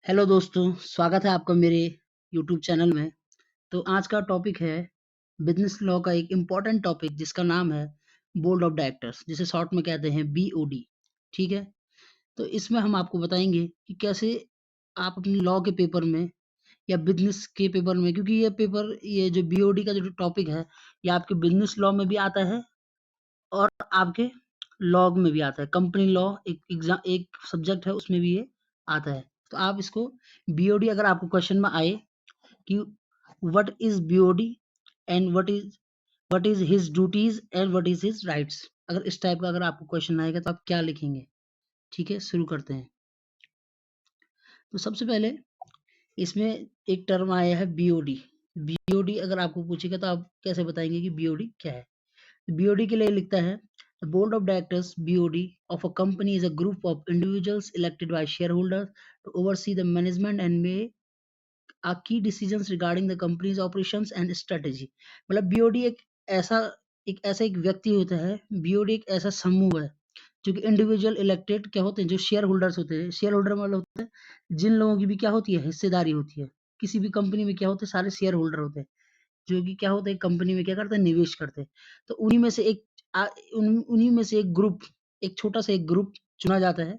Hello दोस्तों, स्वागत है आपका मेरे यूट्यूब चैनल में। तो आज का टॉपिक है बिजनेस लॉ का एक इम्पॉर्टेंट टॉपिक जिसका नाम है बोर्ड ऑफ डायरेक्टर्स, जिसे शॉर्ट में कहते हैं बीओडी। ठीक है, तो इसमें हम आपको बताएंगे कि कैसे आप अपने लॉ के पेपर में या बिजनेस के पेपर में, क्योंकि ये जो बीओडी का जो टॉपिक है ये आपके बिजनेस लॉ में भी आता है और आपके लॉ में भी आता है। कंपनी लॉ एक सब्जेक्ट है, उसमें भी ये आता है। तो आप इसको बीओडी, अगर आपको क्वेश्चन में आए कि what is BOD and what is his duties and what is his rights, अगर इस टाइप का अगर आपको क्वेश्चन आएगा तो आप क्या लिखेंगे? ठीक है, शुरू करते हैं। तो सबसे पहले इसमें एक टर्म आया है बीओडी। बीओडी अगर आपको पूछेगा तो आप कैसे बताएंगे कि बीओडी क्या है? बीओडी के लिए लिखता है the board of directors BOD of a company is a group of individuals elected by shareholders to oversee the management and may are key decisions regarding the company's operations and strategy. मतलब BOD ऐसा एक व्यक्ति होता है। BOD एक ऐसा समूह है जो कि इंडिविजुअल इलेक्टेड क्या होते हैं, जो शेयर होल्डर्स होते हैं। शेयर होल्डर मतलब होते हैं जिन लोगों की भी क्या होती है, हिस्सेदारी होती है। किसी भी कंपनी में क्या होते हैं, सारे शेयर होल्डर होते हैं जो कि क्या होते हैं, कंपनी में क्या करते हैं, निवेश करते हैं। तो उन्हीं में से एक ग्रुप, एक छोटा सा एक ग्रुप चुना जाता है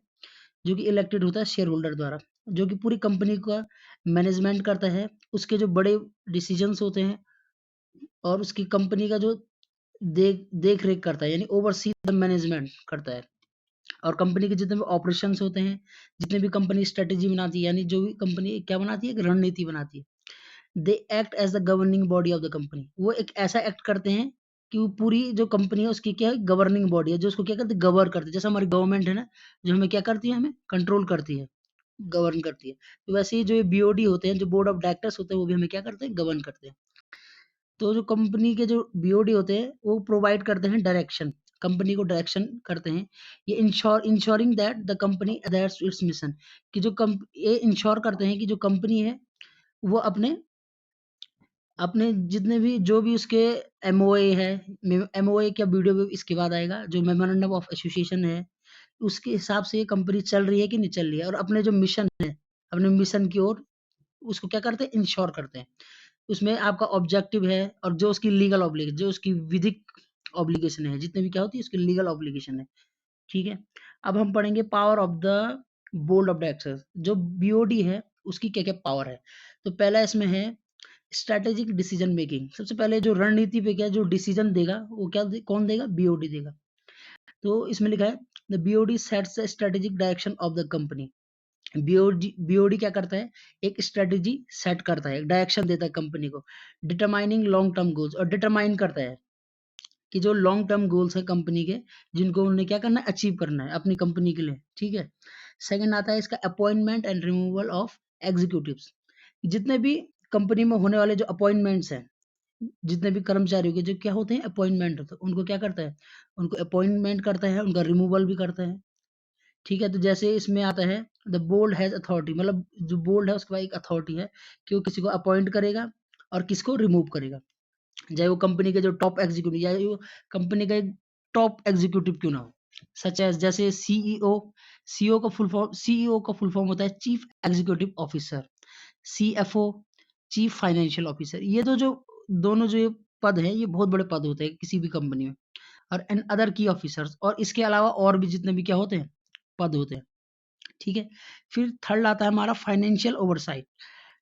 जो कि इलेक्टेड होता है शेयर होल्डर द्वारा, जो कि पूरी कंपनी का मैनेजमेंट करता है। उसके जो बड़े डिसीजंस होते हैं और उसकी कंपनी का जो देख रेख करता है, यानी ओवरसी द मैनेजमेंट करता है। और कंपनी के जितने भी ऑपरेशंस होते हैं, जितने भी कंपनी स्ट्रेटेजी बनाती है, यानी जो भी कंपनी क्या बनाती है, एक रणनीति बनाती है। They act as the governing body of the company. वो एक ऐसा एक्ट करते हैं कि वो पूरी जो कंपनी है उसकी क्या है, गवर्निंग बॉडी है, जो उसको क्या करती है, गवर्न करती है। जैसे हमारी गवर्नमेंट है ना, जो हमें क्या करती है, हमें कंट्रोल करती है, गवर्न करती है। तो वैसे ही जो ये बीओडी होते हैं, जो बोर्ड ऑफ डायरेक्टर्स होते हैं, वो भी हमें क्या करते हैं, गवर्न करते हैं। तो जो कंपनी के जो बीओडी होते हैं वो प्रोवाइड करते हैं डायरेक्शन, कंपनी को डायरेक्शन करते हैं। ये ensuring that the company adheres to its mission, कि ये इंश्योर करते हैं कि जो कंपनी है वो अपने अपने जितने भी जो भी उसके एमओए है, एमओए क्या वीडियो इसके बाद आएगा, जो मेमोरेंडम ऑफ एसोसिएशन है, उसके हिसाब से ये कंपनी चल रही है कि नहीं चल रही है। और अपने जो मिशन है, अपने मिशन की ओर उसको क्या करते हैं, इंश्योर करते हैं। उसमें आपका ऑब्जेक्टिव है और जो उसकी लीगल ऑब्लिगेशन, जो उसकी विधिक ऑब्लिगेशन है, जितने भी क्या होती है उसकी लीगल ऑब्लिगेशन है। ठीक है, अब हम पढ़ेंगे power of the board of directors. जो बीओडी है उसकी क्या क्या पावर है। तो पहला इसमें है स्ट्रेटेजिक डिसीजन मेकिंग। सबसे पहले जो रणनीति पे क्या जो डिसीजन देगा वो कौन देगा, बीओडी देगा। तो इसमें लिखा है the BOD sets the strategic direction of the company. BOD क्या करता है, एक स्ट्रेटेजी सेट करता है, डायरेक्शन देता है कंपनी को। डिटरमाइनिंग लॉन्ग टर्म गोल्स, और डिटरमाइन करता है कि जो लॉन्ग टर्म गोल्स है कंपनी के, जिनको उन्हें क्या करना है, अचीव करना है अपनी कंपनी के लिए। ठीक है, सेकंड आता है इसका appointment and removal of executives. जितने भी कंपनी में होने वाले जो अपॉइंटमेंट्स हैं, जितने भी कर्मचारियों के जो क्या होते हैं, अपॉइंटमेंट होते हैं, उनको क्या करता है, उनको अपॉइंटमेंट करता है, उनका रिमूवल भी करता है। ठीक है, तो जैसे इसमें आता है द बोर्ड हैज अथॉरिटी, मतलब जो बोर्ड है उसके पास एक अथॉरिटी है कि वो किसी को अपॉइंट करेगा और किसको रिमूव करेगा, चाहे वो कंपनी के जो टॉप एग्जीक्यूटिव या वो कंपनी का एक टॉप एग्जीक्यूटिव क्यों ना हो। सच एज जैसे सीईओ, सीईओ का फुल फॉर्म होता है chief executive officer. CFO, chief financial officer. ये तो जो दोनों जो ये पद है, ये बहुत बड़े पद होते हैं किसी भी कंपनी में। और एंड अदर की ऑफिसर्स, और इसके अलावा और भी जितने भी क्या होते हैं, पद होते हैं। ठीक है, फिर थर्ड आता है हमारा फाइनेंशियल ओवरसाइट।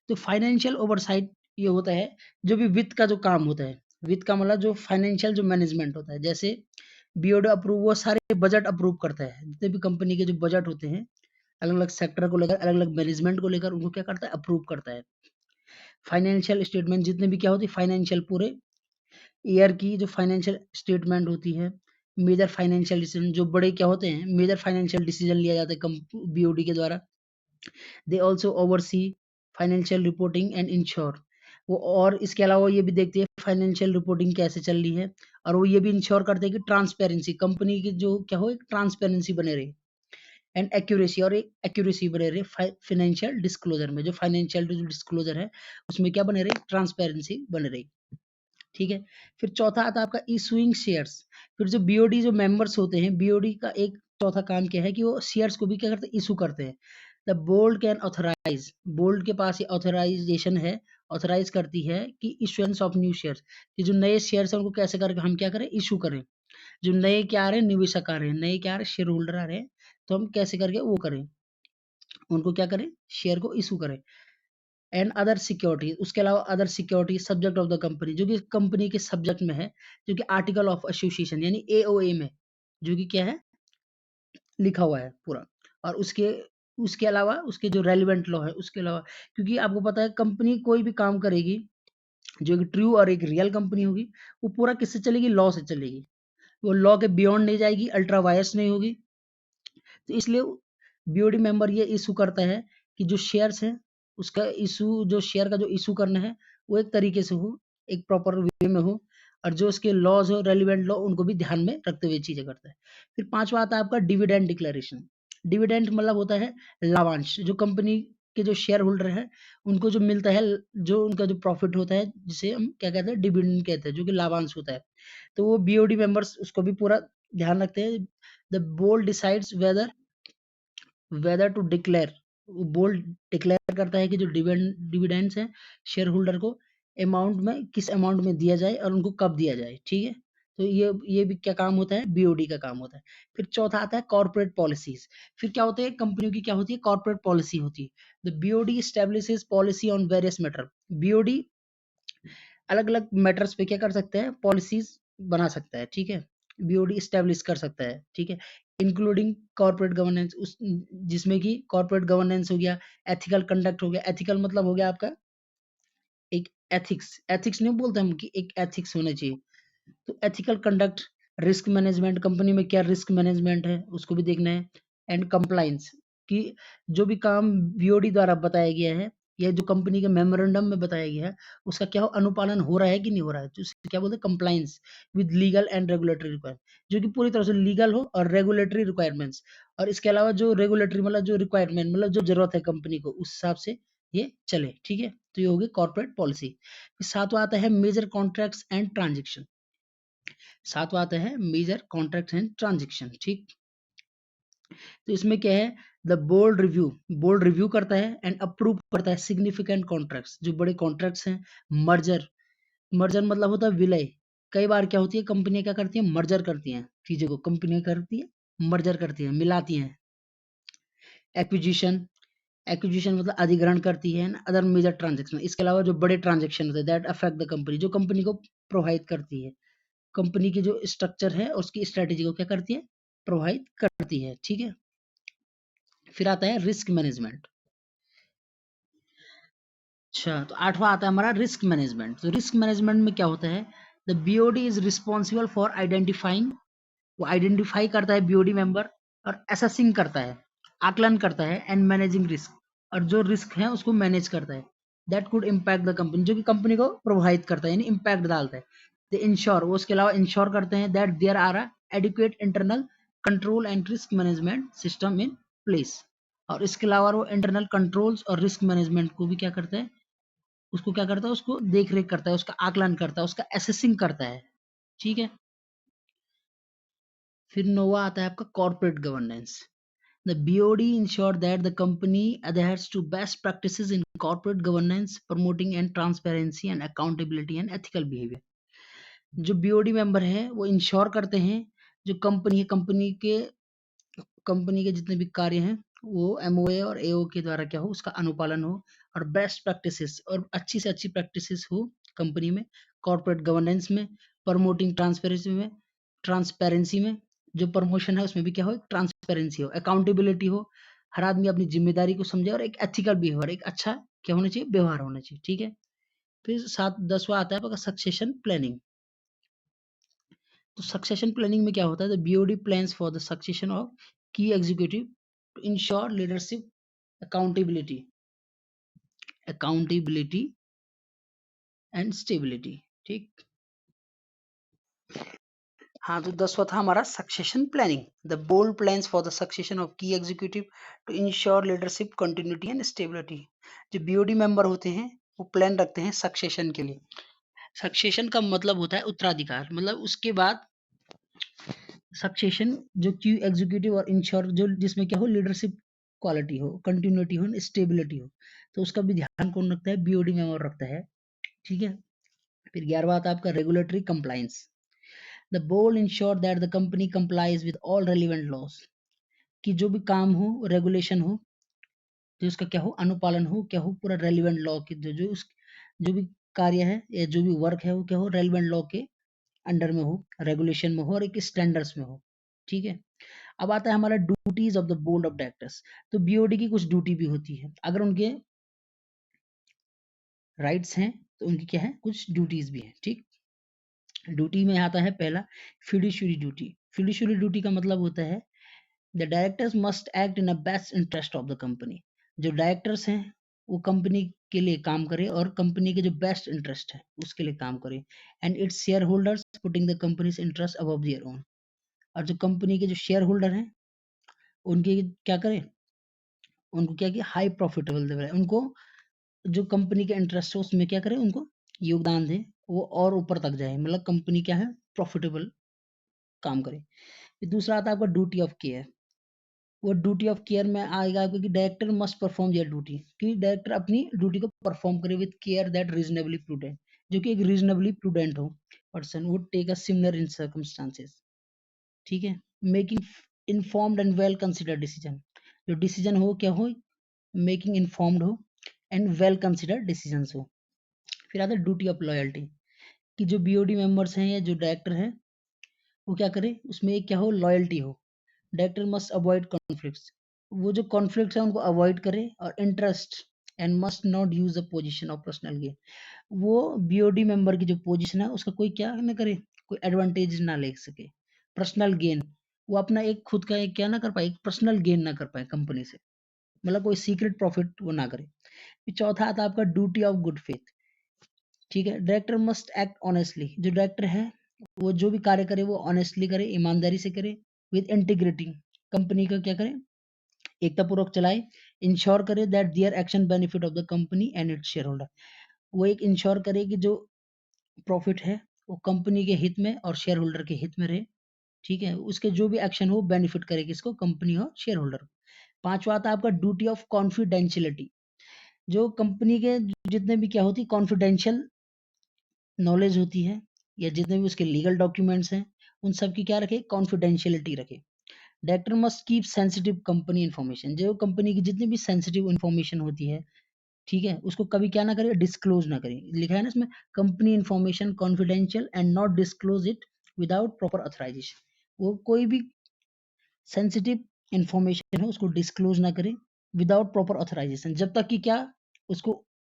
तो फाइनेंशियल ओवरसाइट ये होता है जो भी वित्त का जो काम होता है, वित्त का मतलब जो फाइनेंशियल जो मैनेजमेंट होता है। जैसे बीओडी अप्रूव, वो सारे बजट अप्रूव करता है, जितने भी कंपनी के जो बजट होते हैं, अलग अलग सेक्टर को लेकर, अलग अलग मैनेजमेंट को लेकर, उनको क्या करता है, अप्रूव करता है। फाइनेंशियल स्टेटमेंट जितने भी क्या होती है, फाइनेंशियल पूरे ईयर की जो फाइनेंशियल स्टेटमेंट होती है, मेजर फाइनेंशियल डिसीजन, जो बड़े क्या होते हैं, मेजर फाइनेंशियल डिसीजन लिया जाता है बीओडी के द्वारा। They also oversee financial reporting and ensure, वो और इसके अलावा ये भी देखते हैं फाइनेंशियल रिपोर्टिंग कैसे चल रही है। और वो ये भी इंश्योर करते हैं कि ट्रांसपेरेंसी, कंपनी की जो क्या हो, एक ट्रांसपेरेंसी बने रही एंड एक्यूरेसी, और एक एक्यूरेसी बने रही फाइनेंशियल डिस्क्लोजर में। जो फाइनेंशियल जो डिस्क्लोजर है उसमें क्या बने रही, ट्रांसपेरेंसी बने रही। ठीक है, फिर चौथा आता है आपका इशूइंग शेयर्स। फिर जो बीओडी जो मेंबर्स होते हैं, बीओडी का एक चौथा काम क्या है कि वो शेयर्स को भी क्या करते हैं, इशू करते हैं। The board can authorise, board के पास ये ऑथराइजेशन है, ऑथराइज करती है कि इशुएंस ऑफ न्यू शेयर्स, कि जो नए शेयर्स हैं उनको कैसे करके हम क्या करें, इशू करें। जो नए क्या आ रहे हैं, निवेशक आ रहे हैं, नए क्या आ रहे हैं, शेयर होल्डर आ रहे हैं, तो हम कैसे करके वो करें, उनको क्या करें, शेयर को इशू करें। एंड अदर सिक्योरिटी, उसके अलावा other security subject of the company, जो कि कंपनी के सब्जेक्ट में है, जो कि आर्टिकल ऑफ एसोसिएशन यानी एओए में जो कि क्या है, लिखा हुआ है पूरा। और उसके उसके अलावा उसके जो रेलिवेंट लॉ है उसके अलावा, क्योंकि आपको पता है कंपनी कोई भी काम करेगी, जो एक ट्रू और एक रियल कंपनी होगी, वो पूरा किससे चलेगी, लॉ से चलेगी। वो लॉ के बियॉन्ड नहीं जाएगी, अल्ट्रा वायस नहीं होगी। तो इसलिए बीओडी मेंबर ये इशू करता है कि जो शेयर्स है उसका इशू, जो शेयर का जो इशू करना है वो एक तरीके से हो, एक प्रॉपर वे में हो, और जो उसके लॉज हो, रेलिवेंट लॉ, उनको भी ध्यान में रखते हुए चीजें करता है। फिर पांचवा आता है आपका डिविडेंड डिक्लेरेशन। डिविडेंड मतलब होता है लाभांश, जो कंपनी के जो शेयर होल्डर है उनको जो मिलता है, जो उनका जो प्रॉफिट होता है, जिसे हम क्या कहते हैं, डिविडेंड कहते हैं, जो कि लाभांश होता है। तो वो बीओडी मेंबर्स उसको भी पूरा ध्यान रखते हैं। The board decides whether to declare, board declare करता है कि जो डिविडेंड्स हैं शेयर होल्डर को अमाउंट में, किस अमाउंट में दिया जाए और उनको कब दिया जाए, ठीक है। तो ये भी क्या काम होता है, बीओडी का काम होता है। फिर चौथा आता है कॉर्पोरेट पॉलिसीज। फिर क्या होते हैं, कंपनियों की क्या होती है, कॉर्पोरेट पॉलिसी होती है। The BOD establishes policy on various matter. BOD अलग अलग मैटर्स पे क्या कर सकते हैं, पॉलिसीज बना सकता है, ठीक है। बीओडी स्टैब्लिश कर सकता है, ठीक है, इंक्लूडिंग कॉर्पोरेट गवर्नेंस, उस जिसमें कि कॉर्पोरेट गवर्नेंस हो गया, एथिकल कंडक्ट हो गया। एथिकल मतलब हो गया आपका एक एथिक्स, एथिक्स नहीं बोलते हम कि एक एथिक्स होना चाहिए, तो ethical conduct, risk management, company में क्या रिस्क मैनेजमेंट है उसको भी देखना है। एंड कंप्लाइंस, कि जो भी काम बीओडी द्वारा बताया गया है या जो कंपनी के मेमोरेंडम में बताया गया है उसका क्या हो, अनुपालन हो रहा है कि नहीं हो रहा है, तो इसे क्या बोलते हैं, compliance with legal and regulatory requirement, जो कि पूरी तरह से लीगल हो और रेगुलेटरी रिक्वायरमेंट्स। और इसके अलावा जो रेगुलेटरी मतलब जो रिक्वायरमेंट मतलब जो जरूरत है कंपनी को उस हिसाब से ये चले, ठीक है। तो ये होगी कॉर्पोरेट पॉलिसी। सातवां आता है मेजर कॉन्ट्रैक्ट्स एंड ट्रांजेक्शन। सातवां आता है मेजर कॉन्ट्रैक्ट एंड ट्रांजेक्शन, ठीक। तो इसमें क्या है, द बोर्ड रिव्यू करता है एंड अप्रूव करता है सिग्निफिकेंट कॉन्ट्रैक्ट्स, जो बड़े कॉन्ट्रैक्ट्स हैं। मर्जर, मर्जर मतलब होता है विलय। कई बार क्या होती है, कंपनियां क्या करती हैं, मर्जर करती हैं चीजों को, कंपनियां करती है मर्जर करती हैं, मिलाती हैं। एक्विजिशन, एक्विजिशन मतलब अधिग्रहण करती है। अदर मेजर ट्रांजेक्शन, इसके अलावा जो बड़े ट्रांजेक्शन होते हैं दैट अफेक्ट द कंपनी, जो कंपनी को प्रभावित करती है, कंपनी की जो स्ट्रक्चर है उसकी स्ट्रेटेजी को क्या करती है, प्रभावित करती है, ठीक है। फिर आता है रिस्क मैनेजमेंट। अच्छा, तो आठवां आता है हमारा रिस्क मैनेजमेंट। तो रिस्क मैनेजमेंट में क्या होता है, the BOD is responsible for identifying, वो आइडेंटिफाई करता है बीओडी मेंबर, और असेसिंग करता है, आकलन करता है, एंड मैनेजिंग रिस्क, और जो रिस्क है उसको मैनेज करता है। That could impact the company, जो कि कंपनी को प्रभावित करता है यानी इम्पैक्ट डालता है। द इंश्योर, वो उसके अलावा इंश्योर करते हैं that there are a adequate internal control and risk management system in place. और इसके अलावा वो इंटरनल कंट्रोल्स और रिस्क मैनेजमेंट को भी क्या करता है, उसको क्या करता है, उसको देख रेख करता है, उसका आकलन करता है, उसका एसेसिंग करता है, ठीक है। फिर नोवा आता है आपका corporate governance. The BOD ensure that the company adheres to best practices in corporate governance, promoting and transparency and accountability and ethical behavior। जो बीओडी मेंबर है वो इंश्योर करते हैं, जो कंपनी है, कंपनी के जितने भी कार्य हैं वो एमओए और एओ के द्वारा क्या हो, उसका अनुपालन हो, और बेस्ट प्रैक्टिसेस और अच्छी से अच्छी प्रैक्टिसेस हो कंपनी में, कॉर्पोरेट गवर्नेंस में, प्रमोटिंग ट्रांसपेरेंसी में, जो प्रमोशन है उसमें भी क्या हो, ट्रांसपेरेंसी हो, अकाउंटेबिलिटी हो, हर आदमी अपनी जिम्मेदारी को समझे, और एक एथिकल बिहेवियर, एक अच्छा क्या होना चाहिए, व्यवहार होना चाहिए, ठीक है। फिर दसवां आता है आपका सक्सेशन प्लानिंग। तो सक्सेशन प्लानिंग में क्या होता है, the BOD plans for the succession of key executive to ensure leadership accountability accountability and stability, ठीक। हाँ, तो दसवां था हमारा succession planning. The bold plans for the succession of key executive to ensure leadership continuity and stability. जो BOD member होते हैं वो प्लान रखते हैं सक्सेशन के लिए। सक्सेशन का मतलब होता है उत्तराधिकार, मतलब उसके बाद सक्सेशन जो की एग्जीक्यूटिव और इंश्योर, जो जिसमें क्या हो, लीडरशिप क्वालिटी हो, कंटिन्यूटी हो, स्टेबिलिटी हो, तो उसका भी ध्यान कौन रखता है? बीओडी मेंबर रखता है। ठीक है। फिर 11वां आता है आपका regulatory compliance. The board ensure that the company complies with all relevant laws, कि जो भी काम हो, रेगुलेशन हो, जो उसका क्या हो, अनुपालन हो, क्या हो, पूरा रेलिवेंट लॉ के जो भी कार्य है या जो भी वर्क है वो क्या हो, रेलिवेंट लॉ के अंडर में हो, रेगुलेशन में हो और एक स्टैंडर्ड्स में हो। ठीक है। अब आता है हमारा duties of the board of directors. तो बीओडी की कुछ ड्यूटी भी होती है, अगर उनके राइट्स हैं तो उनकी क्या है, कुछ ड्यूटीज भी हैं। ठीक। ड्यूटी में आता है पहला फिड्यूशियरी ड्यूटी। फिड्यूशियरी ड्यूटी का मतलब होता है the directors must act in the best interest of the company. जो डायरेक्टर्स हैं वो कंपनी के लिए काम करे और कंपनी के जो बेस्ट इंटरेस्ट है उसके लिए काम करे, and its share holders putting the companies interest above their own. और जो कंपनी के जो शेयर होल्डर हैं उनके क्या करें, उनको क्या कि हाई प्रॉफिटेबल दे, उनको जो कंपनी के इंटरेस्ट है उसमें क्या करें, उनको योगदान दें, वो और ऊपर तक जाए, मतलब कंपनी क्या है, प्रॉफिटेबल काम करे। फिर दूसरा आता है आपका ड्यूटी ऑफ केयर। वो ड्यूटी ऑफ केयर में आएगा आपको कि director must perform their duty, कि डायरेक्टर अपनी ड्यूटी को परफॉर्म करे with care that reasonably prudent, जो कि एक रीजनेबली प्रूडेंट हो person would take a similar in circumstances. ठीक है। Making informed and well considered decision, जो डिसीजन हो क्या हो, मेकिंग इन्फॉर्म्ड हो एंड वेल कंसिडर्ड डिसीजंस हो। फिर आता है ड्यूटी ऑफ लॉयल्टी, कि जो बीओडी मेंबर्स हैं या जो डायरेक्टर है वो क्या करे, उसमें एक क्या हो, लॉयल्टी हो। डायरेक्टर मस्ट अवॉइड कॉन्फ्लिक्ट्स, वो जो कॉन्फ्लिक्ट है उनको अवॉइड करे, और interest and must not use the position of personal gain, वो बीओडी मेंबर की जो पोजीशन है उसका कोई क्या ना करे, कोई एडवांटेज ना ले सके, पर्सनल गेन, वो अपना एक खुद का एक क्या ना कर पाए, पर्सनल गेन ना कर पाए कंपनी से, मतलब कोई सीक्रेट प्रॉफिट वो ना करे। फिर चौथा आता है आपका ड्यूटी ऑफ गुड फेथ। ठीक है। डायरेक्टर मस्ट एक्ट ऑनेस्टली, जो डायरेक्टर है वो जो भी कार्य करे वो ऑनेस्टली करे, ईमानदारी से करे, विद इंटीग्रिटी, कंपनी का क्या करे, एकता पूर्वक चलाए, इंश्योर करे that their action benefit of the company and its share holder, वो एक इंश्योर करे कि जो प्रॉफिट है वो कंपनी के हित में और शेयर होल्डर के हित में रहे। ठीक है। उसके जो भी एक्शन हो बेनिफिट करे किसको, कंपनी और शेयर होल्डर। पांचवा आता है आपका ड्यूटी ऑफ कॉन्फिडेंशियलिटी, जो कंपनी के जितने भी क्या होती है कॉन्फिडेंशियल नॉलेज होती है या जितने भी उसके लीगल डॉक्यूमेंट्स हैं उन सब की क्या रखे, कॉन्फिडेंशियलिटी रखे। Director must keep sensitive company information, जो कंपनी की जितनी भी सेंसिटिव इन्फॉर्मेशन होती है, ठीक है, उसको कभी क्या ना करे, डिस्क्लोज ना करे। लिखा है ना इसमें, company information confidential and not disclose it without proper authorisation, वो कोई भी सेंसिटिव इंफॉर्मेशन है उसको डिस्क्लोज ना करे विदाउट प्रॉपर ऑथराइजेशन, जब तक कि क्या उसको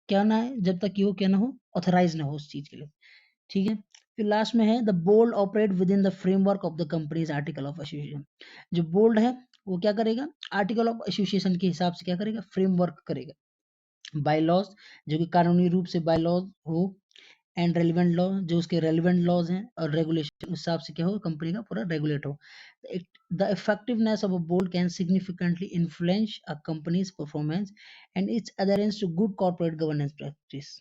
क्या ना है, जब तक कि वो क्या ना हो, ऑथराइज ना हो उस चीज के लिए। ठीक है। फिर लास्ट में है the board operate with in the framework of the companies article of association, जो बोर्ड है वो क्या करेगा, आर्टिकल ऑफ एसोसिएशन के हिसाब से क्या करेगा, फ्रेमवर्क करेगा। बाय लॉज, जो कि कानूनी रूप से बाय लॉज हो, एंड रेलिवेंट लॉ, जो उसके रेलिवेंट लॉज हैं और रेगुलेशन उस हिसाब से क्या हो, कंपनी का पूरा रेगुलेट हो। The effectiveness of a board can significantly influence a company's performance and its adherence to good corporate governance practice,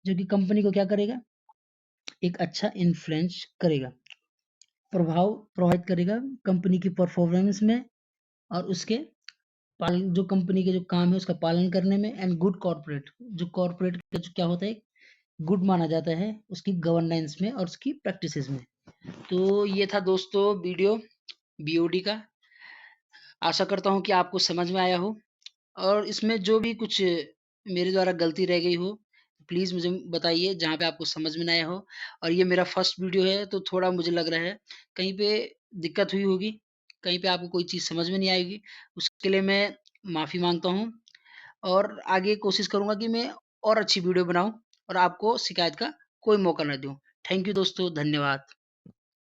जो कि कंपनी को क्या करेगा, एक अच्छा इन्फ्लुएंस करेगा, प्रभाव प्रभावित करेगा कंपनी की परफॉर्मेंस में और उसके पालन, जो कंपनी के जो काम है उसका पालन करने में, एंड गुड कॉर्पोरेट, जो कॉर्पोरेट का जो क्या होता है, गुड माना जाता है उसकी गवर्नेंस में और उसकी प्रैक्टिसेस में। तो ये था दोस्तों वीडियो बीओडी का। आशा करता हूँ कि आपको समझ में आया हो, और इसमें जो भी कुछ मेरे द्वारा गलती रह गई हो प्लीज़ मुझे बताइए, जहाँ पे आपको समझ में ना आया हो। और ये मेरा फर्स्ट वीडियो है तो थोड़ा मुझे लग रहा है कहीं पे दिक्कत हुई होगी, कहीं पे आपको कोई चीज़ समझ में नहीं आएगी, उसके लिए मैं माफ़ी मांगता हूँ, और आगे कोशिश करूँगा कि मैं और अच्छी वीडियो बनाऊँ और आपको शिकायत का कोई मौका ना दूँ। थैंक यू दोस्तों, धन्यवाद।